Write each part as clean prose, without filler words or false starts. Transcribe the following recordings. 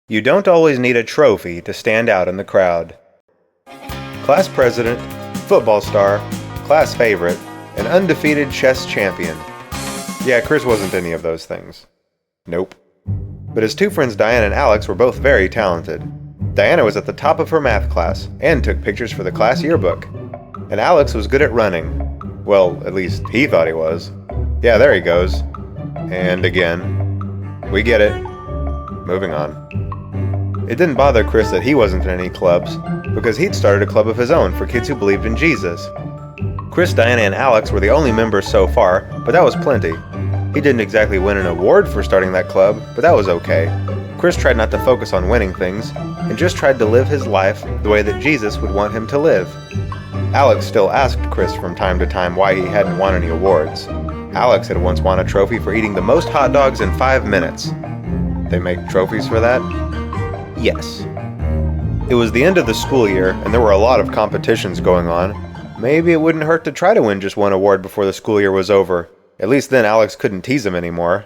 You don't always need a trophy to stand out in the crowd. Class president, football star, class favorite, and undefeated chess champion. Yeah, Chris wasn't any of those things. Nope. But his two friends Diana and Alex were both very talented. Diana was at the top of her math class and took pictures for the class yearbook. And Alex was good at running. Well, at least he thought he was. Yeah, there he goes. And again. We get it. Moving on. It didn't bother Chris that he wasn't in any clubs, because he'd started a club of his own for kids who believed in Jesus. Chris, Diana, and Alex were the only members so far, but that was plenty. He didn't exactly win an award for starting that club, but that was okay. Chris tried not to focus on winning things, and just tried to live his life the way that Jesus would want him to live. Alex still asked Chris from time to time why he hadn't won any awards. Alex had once won a trophy for eating the most hot dogs in 5 minutes. They make trophies for that? Yes. It was the end of the school year, and there were a lot of competitions going on. Maybe it wouldn't hurt to try to win just one award before the school year was over. At least then Alex couldn't tease him anymore.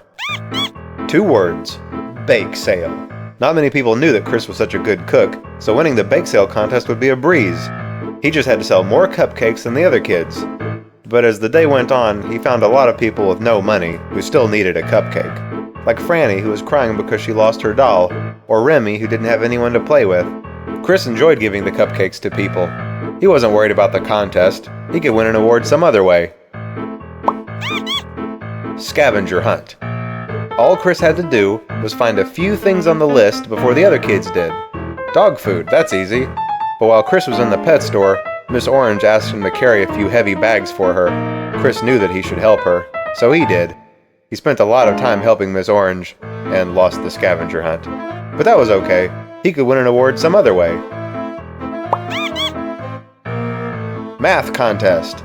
2 words. Bake sale. Not many people knew that Chris was such a good cook, so winning the bake sale contest would be a breeze. He just had to sell more cupcakes than the other kids. But as the day went on, he found a lot of people with no money who still needed a cupcake. Like Franny, who was crying because she lost her doll, or Remy, who didn't have anyone to play with. Chris enjoyed giving the cupcakes to people. He wasn't worried about the contest. He could win an award some other way. Scavenger hunt. All Chris had to do was find a few things on the list before the other kids did. Dog food, that's easy. But while Chris was in the pet store, Miss Orange asked him to carry a few heavy bags for her. Chris knew that he should help her, so he did. He spent a lot of time helping Miss Orange, and lost the scavenger hunt. But that was okay. He could win an award some other way. Math contest.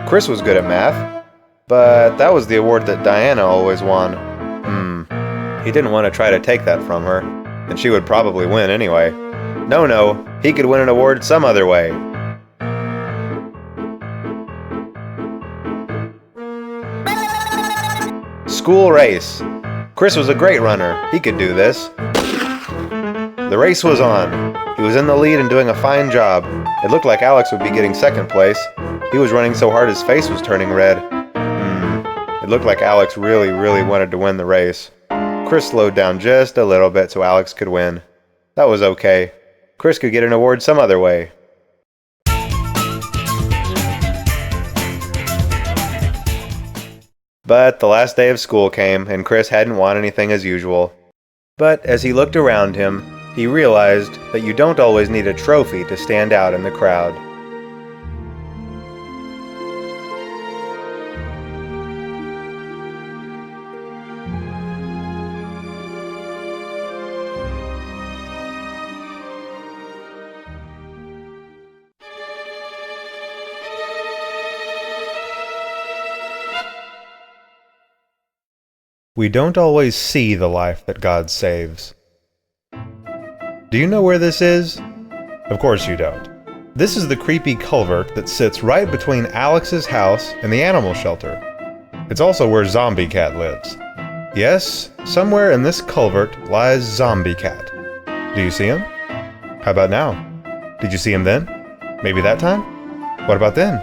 Chris was good at math, but that was the award that Diana always won. He didn't want to try to take that from her, and she would probably win anyway. No, he could win an award some other way. School race. Chris was a great runner. He could do this. The race was on. He was in the lead and doing a fine job. It looked like Alex would be getting second place. He was running so hard his face was turning red. It looked like Alex really wanted to win the race. Chris slowed down just a little bit so Alex could win. That was okay. Chris could get an award some other way. But the last day of school came, and Chris hadn't won anything as usual. But as he looked around him, he realized that you don't always need a trophy to stand out in the crowd. We don't always see the life that God saves. Do you know where this is? Of course you don't. This is the creepy culvert that sits right between Alex's house and the animal shelter. It's also where Zombie Cat lives. Yes, somewhere in this culvert lies Zombie Cat. Do you see him? How about now? Did you see him then? Maybe that time? What about then?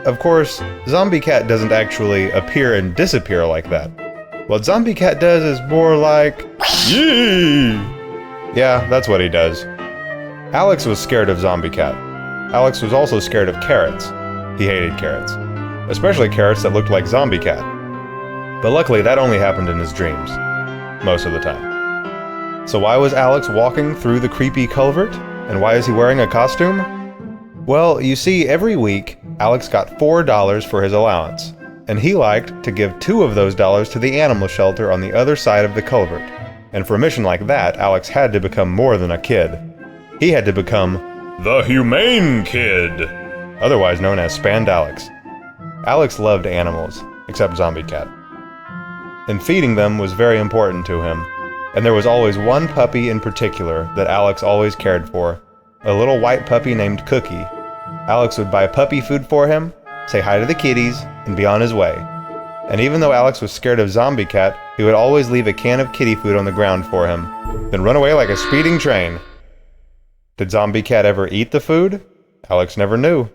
Of course, Zombie Cat doesn't actually appear and disappear like that. What Zombie Cat does is more like, yee! Yeah, that's what he does. Alex was scared of Zombie Cat. Alex was also scared of carrots. He hated carrots. Especially carrots that looked like Zombie Cat. But luckily that only happened in his dreams. Most of the time. So why was Alex walking through the creepy culvert? And why is he wearing a costume? Well, you see, every week, Alex got $4 for his allowance. And he liked to give 2 of those dollars to the animal shelter on the other side of the culvert. And for a mission like that, Alex had to become more than a kid. He had to become the Humane Kid, otherwise known as Spand Alex. Alex loved animals, except Zombie Cat. And feeding them was very important to him. And there was always one puppy in particular that Alex always cared for, a little white puppy named Cookie. Alex would buy puppy food for him, say hi to the kitties, and be on his way. And even though Alex was scared of Zombie Cat, he would always leave a can of kitty food on the ground for him. then run away like a speeding train. Did Zombie Cat ever eat the food? Alex never knew.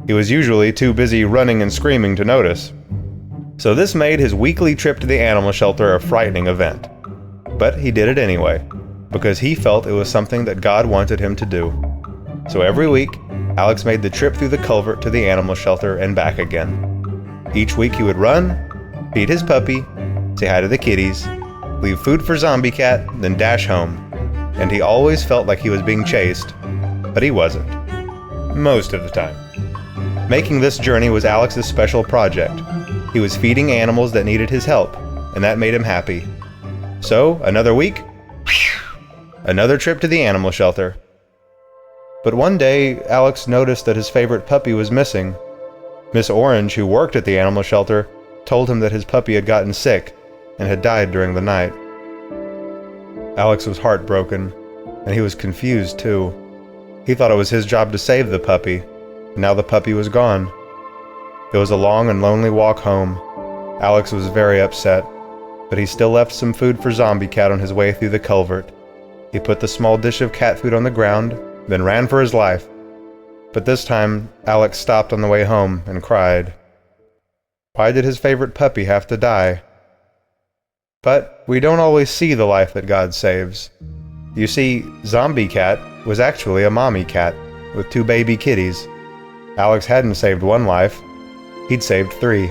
He was usually too busy running and screaming to notice. So this made his weekly trip to the animal shelter a frightening event. But he did it anyway, because he felt it was something that God wanted him to do. So every week, Alex made the trip through the culvert to the animal shelter and back again. Each week he would run, feed his puppy, say hi to the kitties, leave food for Zombie Cat, then dash home. And he always felt like he was being chased, but he wasn't. Most of the time. Making this journey was Alex's special project. He was feeding animals that needed his help, and that made him happy. So, another week, another trip to the animal shelter. But one day, Alex noticed that his favorite puppy was missing. Miss Orange, who worked at the animal shelter, told him that his puppy had gotten sick and had died during the night. Alex was heartbroken, and he was confused too. He thought it was his job to save the puppy, and now the puppy was gone. It was a long and lonely walk home. Alex was very upset, but he still left some food for Zombie Cat on his way through the culvert. He put the small dish of cat food on the ground, then ran for his life. But this time, Alex stopped on the way home and cried. Why did his favorite puppy have to die? But we don't always see the life that God saves. You see, Zombie Cat was actually a mommy cat with 2 baby kitties. Alex hadn't saved 1 life, he'd saved 3.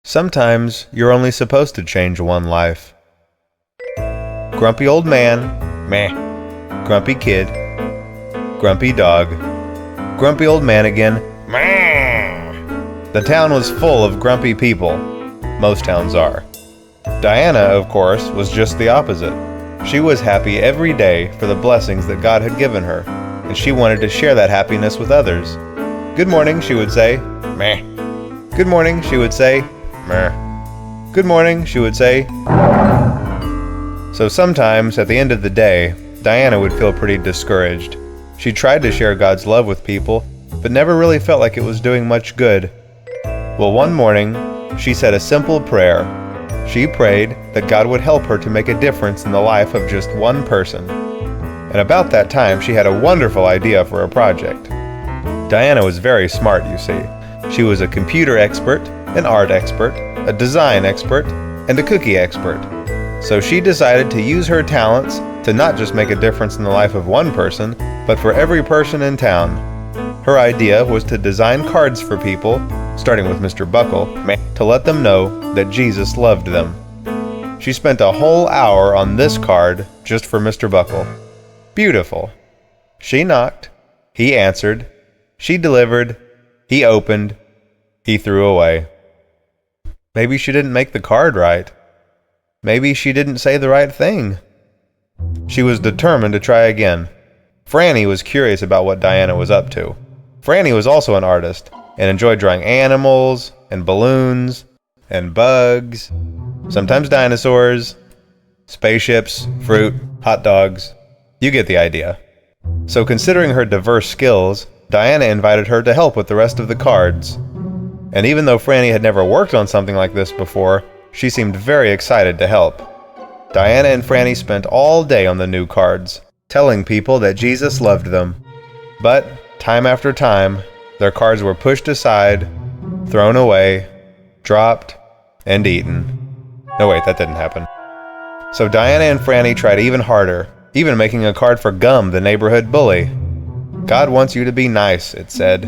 Sometimes you're only supposed to change 1 life. Grumpy old man, meh. Grumpy kid, grumpy dog. Grumpy old man again, meh. The town was full of grumpy people. Most towns are. Diana, of course, was just the opposite. She was happy every day for the blessings that God had given her, and she wanted to share that happiness with others. Good morning, she would say, meh. Good morning, she would say, meh. Good morning, she would say. So sometimes, at the end of the day, Diana would feel pretty discouraged. She tried to share God's love with people, but never really felt like it was doing much good. Well, one morning, she said a simple prayer. She prayed that God would help her to make a difference in the life of just 1 person. And about that time, she had a wonderful idea for a project. Diana was very smart, you see. She was a computer expert, an art expert, a design expert, and a cookie expert. So she decided to use her talents to not just make a difference in the life of 1 person, but for every person in town. Her idea was to design cards for people, starting with Mr. Buckle, to let them know that Jesus loved them. She spent a whole hour on this card just for Mr. Buckle. Beautiful. She knocked. He answered. She delivered. He opened. He threw away. Maybe she didn't make the card right. Maybe she didn't say the right thing. She was determined to try again. Franny was curious about what Diana was up to. Franny was also an artist and enjoyed drawing animals and balloons and bugs, sometimes dinosaurs, spaceships, fruit, hot dogs. You get the idea. So considering her diverse skills, Diana invited her to help with the rest of the cards. And even though Franny had never worked on something like this before, she seemed very excited to help. Diana and Franny spent all day on the new cards, telling people that Jesus loved them. But, time after time, their cards were pushed aside, thrown away, dropped, and eaten. No wait, that didn't happen. So Diana and Franny tried even harder, even making a card for Gum, the neighborhood bully. God wants you to be nice, it said.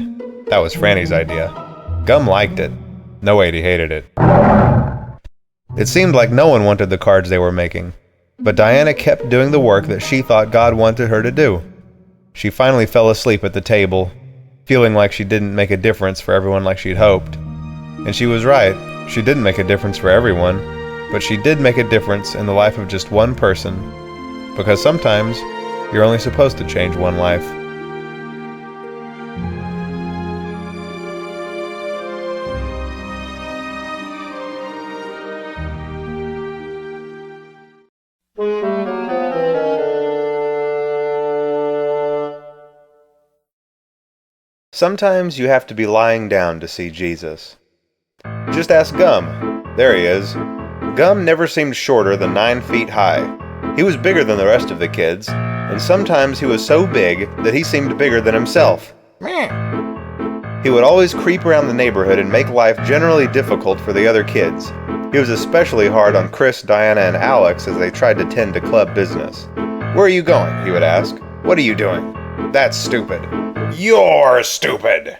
That was Franny's idea. Gum liked it. No wait, he hated it. It seemed like no one wanted the cards they were making, but Diana kept doing the work that she thought God wanted her to do. She finally fell asleep at the table, feeling like she didn't make a difference for everyone like she'd hoped. And she was right, she didn't make a difference for everyone, but she did make a difference in the life of just 1 person, Because sometimes you're only supposed to change one life. Sometimes you have to be lying down to see Jesus. Just ask Gum. There he is. Gum never seemed shorter than 9 feet high. He was bigger than the rest of the kids, and sometimes he was so big that he seemed bigger than himself. He would always creep around the neighborhood and make life generally difficult for the other kids. He was especially hard on Chris, Diana, and Alex as they tried to tend to club business. "Where are you going?" he would ask. "What are you doing?" "That's stupid." "You're stupid!"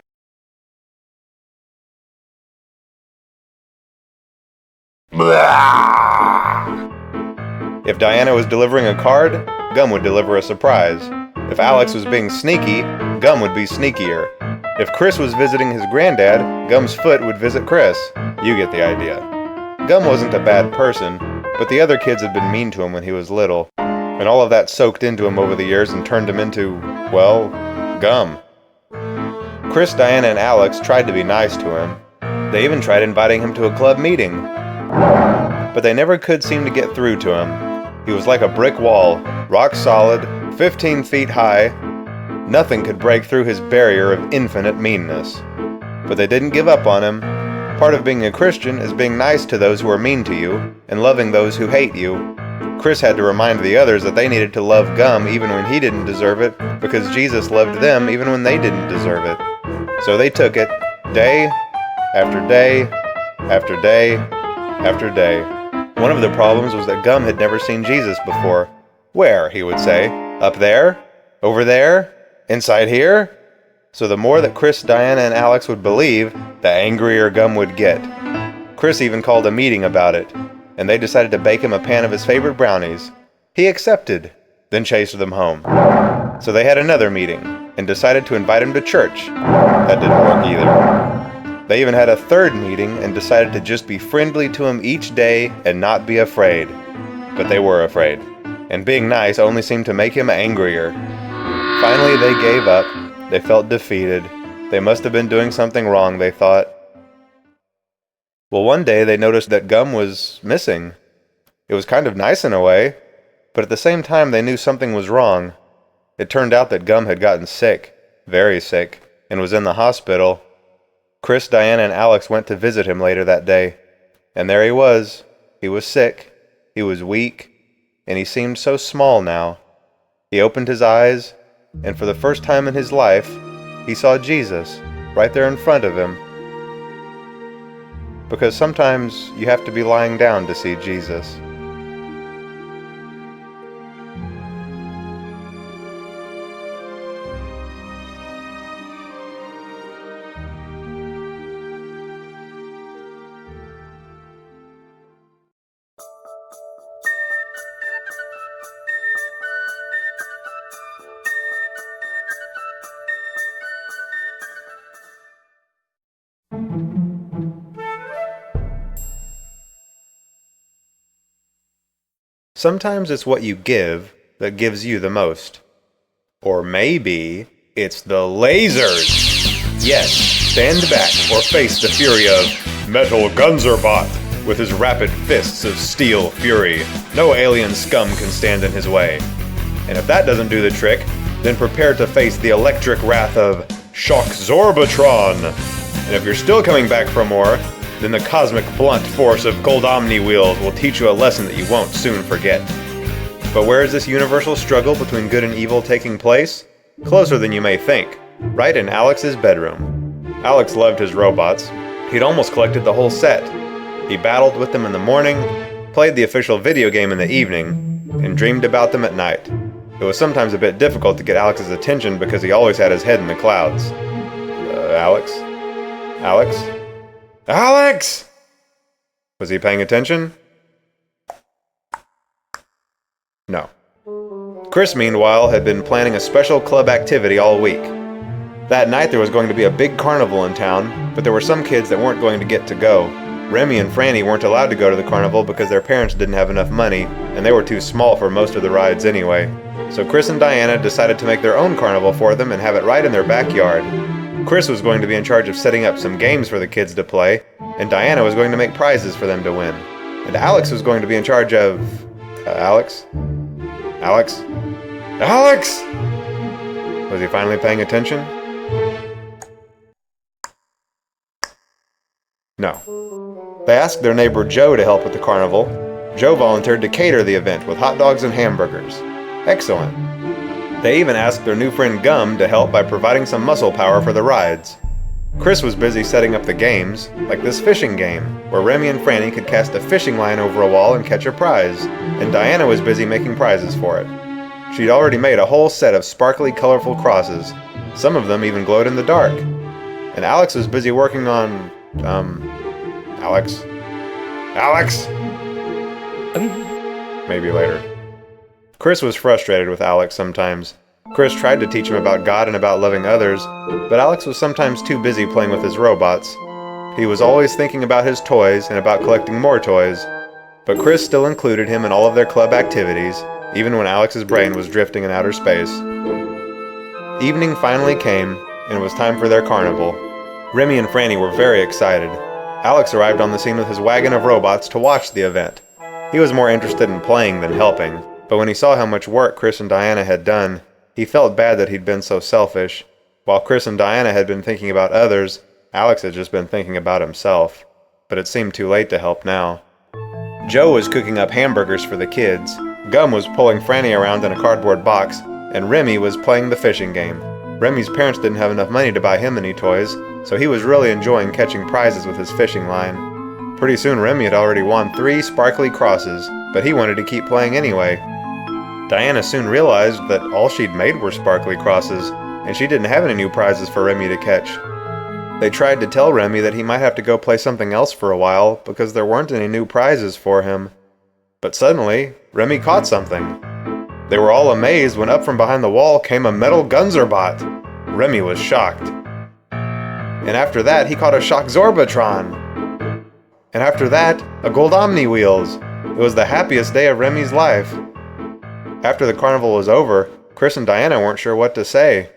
If Diana was delivering a card, Gum would deliver a surprise. If Alex was being sneaky, Gum would be sneakier. If Chris was visiting his granddad, Gum's foot would visit Chris. You get the idea. Gum wasn't a bad person, but the other kids had been mean to him when he was little, and all of that soaked into him over the years and turned him into, well, Gum. Chris, Diana, and Alex tried to be nice to him. They even tried inviting him to a club meeting. But they never could seem to get through to him. He was like a brick wall, rock solid, 15 feet high. Nothing could break through his barrier of infinite meanness. But they didn't give up on him. Part of being a Christian is being nice to those who are mean to you and loving those who hate you. Chris had to remind the others that they needed to love Gum even when he didn't deserve it, because Jesus loved them even when they didn't deserve it. So they took it, day after day after day after day. One of the problems was that Gum had never seen Jesus before. "Where?" he would say. "Up there? Over there? Inside here?" So the more that Chris, Diana, and Alex would believe, the angrier Gum would get. Chris even called a meeting about it, and they decided to bake him a pan of his favorite brownies. He accepted, then chased them home. So they had another meeting, and decided to invite him to church. That didn't work either. They even had a third meeting and decided to just be friendly to him each day and not be afraid. But they were afraid, and being nice only seemed to make him angrier. Finally, they gave up. They felt defeated. They must have been doing something wrong, they thought. Well, one day they noticed that Gum was missing. It was kind of nice in a way, but at the same time they knew something was wrong. It turned out that Gum had gotten sick, very sick, and was in the hospital. Chris, Diana, and Alex went to visit him later that day, and there he was. He was sick, he was weak, and he seemed so small now. He opened his eyes, and for the first time in his life, he saw Jesus right there in front of him. Because sometimes you have to be lying down to see Jesus. Sometimes it's what you give that gives you the most. Or maybe it's the lasers! Yes, stand back or face the fury of Metal Gunzerbot with his rapid fists of steel fury. No alien scum can stand in his way. And if that doesn't do the trick, then prepare to face the electric wrath of Shock Zorbatron. And if you're still coming back for more, then the cosmic blunt force of Gold Omni Wheels will teach you a lesson that you won't soon forget. But where is this universal struggle between good and evil taking place? Closer than you may think, right in Alex's bedroom. Alex loved his robots. He'd almost collected the whole set. He battled with them in the morning, played the official video game in the evening, and dreamed about them at night. It was sometimes a bit difficult to get Alex's attention because he always had his head in the clouds. Alex? Alex? Alex! Was he paying attention? No. Chris, meanwhile, had been planning a special club activity all week. That night there was going to be a big carnival in town, but there were some kids that weren't going to get to go. Remy and Franny weren't allowed to go to the carnival because their parents didn't have enough money, and they were too small for most of the rides anyway. So Chris and Diana decided to make their own carnival for them and have it right in their backyard. Chris was going to be in charge of setting up some games for the kids to play, and Diana was going to make prizes for them to win. And Alex was going to be in charge of... Alex? Alex? Was he finally paying attention? No. They asked their neighbor Joe to help with the carnival. Joe volunteered to cater the event with hot dogs and hamburgers. Excellent. They even asked their new friend Gum to help by providing some muscle power for the rides. Chris was busy setting up the games, like this fishing game, where Remy and Franny could cast a fishing line over a wall and catch a prize, and Diana was busy making prizes for it. She'd already made a whole set of sparkly, colorful crosses. Some of them even glowed in the dark. And Alex was busy working on... Alex? Maybe later. Chris was frustrated with Alex sometimes. Chris tried to teach him about God and about loving others, but Alex was sometimes too busy playing with his robots. He was always thinking about his toys and about collecting more toys, but Chris still included him in all of their club activities, even when Alex's brain was drifting in outer space. Evening finally came, and it was time for their carnival. Remy and Franny were very excited. Alex arrived on the scene with his wagon of robots to watch the event. He was more interested in playing than helping, but when he saw how much work Chris and Diana had done, he felt bad that he'd been so selfish. While Chris and Diana had been thinking about others, Alex had just been thinking about himself. But it seemed too late to help now. Joe was cooking up hamburgers for the kids, Gum was pulling Franny around in a cardboard box, and Remy was playing the fishing game. Remy's parents didn't have enough money to buy him any toys, so he was really enjoying catching prizes with his fishing line. Pretty soon Remy had already won 3 sparkly crosses, but he wanted to keep playing anyway. Diana soon realized that all she'd made were sparkly crosses, and she didn't have any new prizes for Remy to catch. They tried to tell Remy that he might have to go play something else for a while because there weren't any new prizes for him. But suddenly, Remy caught something. They were all amazed when up from behind the wall came a metal Gunzerbot. Remy was shocked. And after that, he caught a Shock Zorbatron. And after that, a Gold Omni Wheels. It was the happiest day of Remy's life. After the carnival was over, Chris and Diana weren't sure what to say.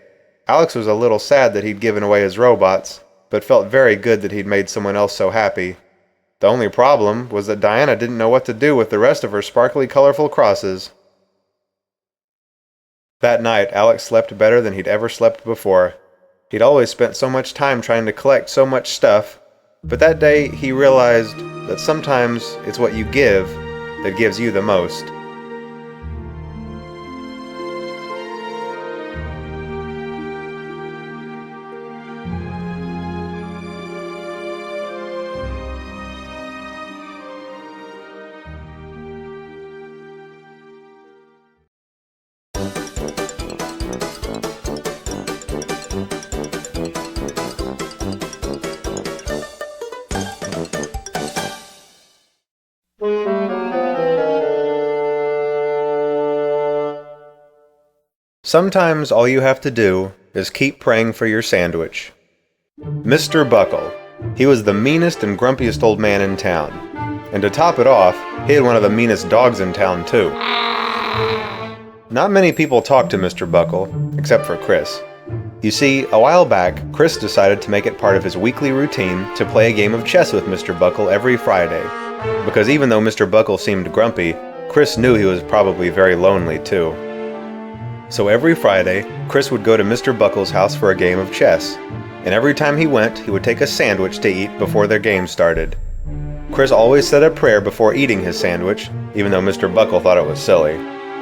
Alex was a little sad that he'd given away his robots, but felt very good that he'd made someone else so happy. The only problem was that Diana didn't know what to do with the rest of her sparkly, colorful crosses. That night, Alex slept better than he'd ever slept before. He'd always spent so much time trying to collect so much stuff, but that day he realized that sometimes it's what you give that gives you the most. Sometimes all you have to do is keep praying for your sandwich. Mr. Buckle. He was the meanest and grumpiest old man in town. And to top it off, he had one of the meanest dogs in town too. Not many people talked to Mr. Buckle, except for Chris. You see, a while back, Chris decided to make it part of his weekly routine to play a game of chess with Mr. Buckle every Friday. Because even though Mr. Buckle seemed grumpy, Chris knew he was probably very lonely too. So every Friday, Chris would go to Mr. Buckle's house for a game of chess. And every time he went, he would take a sandwich to eat before their game started. Chris always said a prayer before eating his sandwich, even though Mr. Buckle thought it was silly.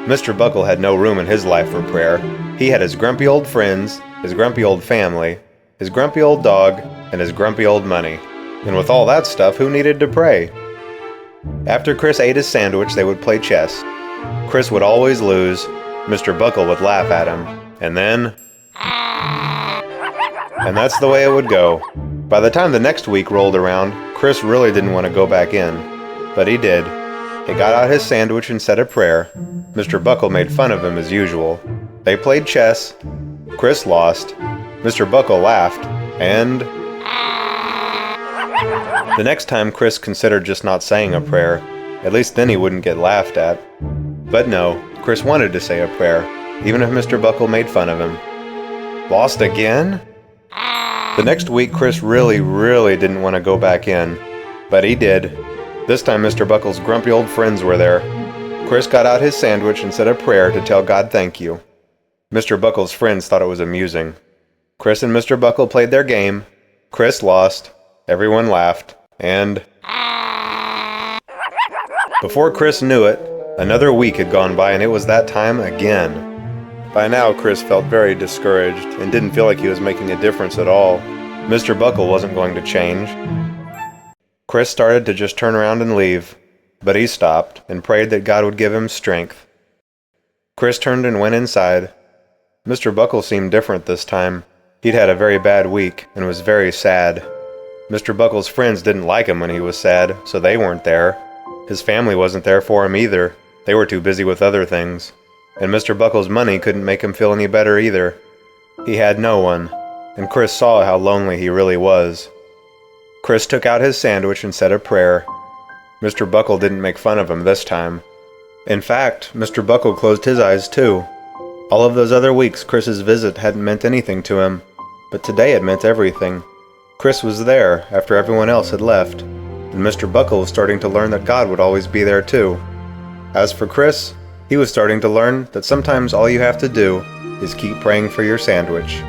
Mr. Buckle had no room in his life for prayer. He had his grumpy old friends, his grumpy old family, his grumpy old dog, and his grumpy old money. And with all that stuff, who needed to pray? After Chris ate his sandwich, they would play chess. Chris would always lose. Mr. Buckle would laugh at him, and then... And that's the way it would go. By the time the next week rolled around, Chris really didn't want to go back in. But he did. He got out his sandwich and said a prayer. Mr. Buckle made fun of him as usual. They played chess. Chris lost. Mr. Buckle laughed, and... The next time Chris considered just not saying a prayer. At least then he wouldn't get laughed at. But no, Chris wanted to say a prayer, even if Mr. Buckle made fun of him. Lost again? The next week Chris really didn't want to go back in. But he did. This time Mr. Buckle's grumpy old friends were there. Chris got out his sandwich and said a prayer to tell God thank you. Mr. Buckle's friends thought it was amusing. Chris and Mr. Buckle played their game. Chris lost. Everyone laughed. And before Chris knew it, another week had gone by and it was that time again. By now, Chris felt very discouraged and didn't feel like he was making a difference at all. Mr. Buckle wasn't going to change. Chris started to just turn around and leave, but he stopped and prayed that God would give him strength. Chris turned and went inside. Mr. Buckle seemed different this time. He'd had a very bad week and was very sad. Mr. Buckle's friends didn't like him when he was sad, so they weren't there. His family wasn't there for him either. They were too busy with other things. And Mr. Buckle's money couldn't make him feel any better either. He had no one, and Chris saw how lonely he really was. Chris took out his sandwich and said a prayer. Mr. Buckle didn't make fun of him this time. In fact, Mr. Buckle closed his eyes too. All of those other weeks, Chris's visit hadn't meant anything to him, but today it meant everything. Chris was there after everyone else had left, and Mr. Buckle was starting to learn that God would always be there too. As for Chris, he was starting to learn that sometimes all you have to do is keep praying for your sandwich.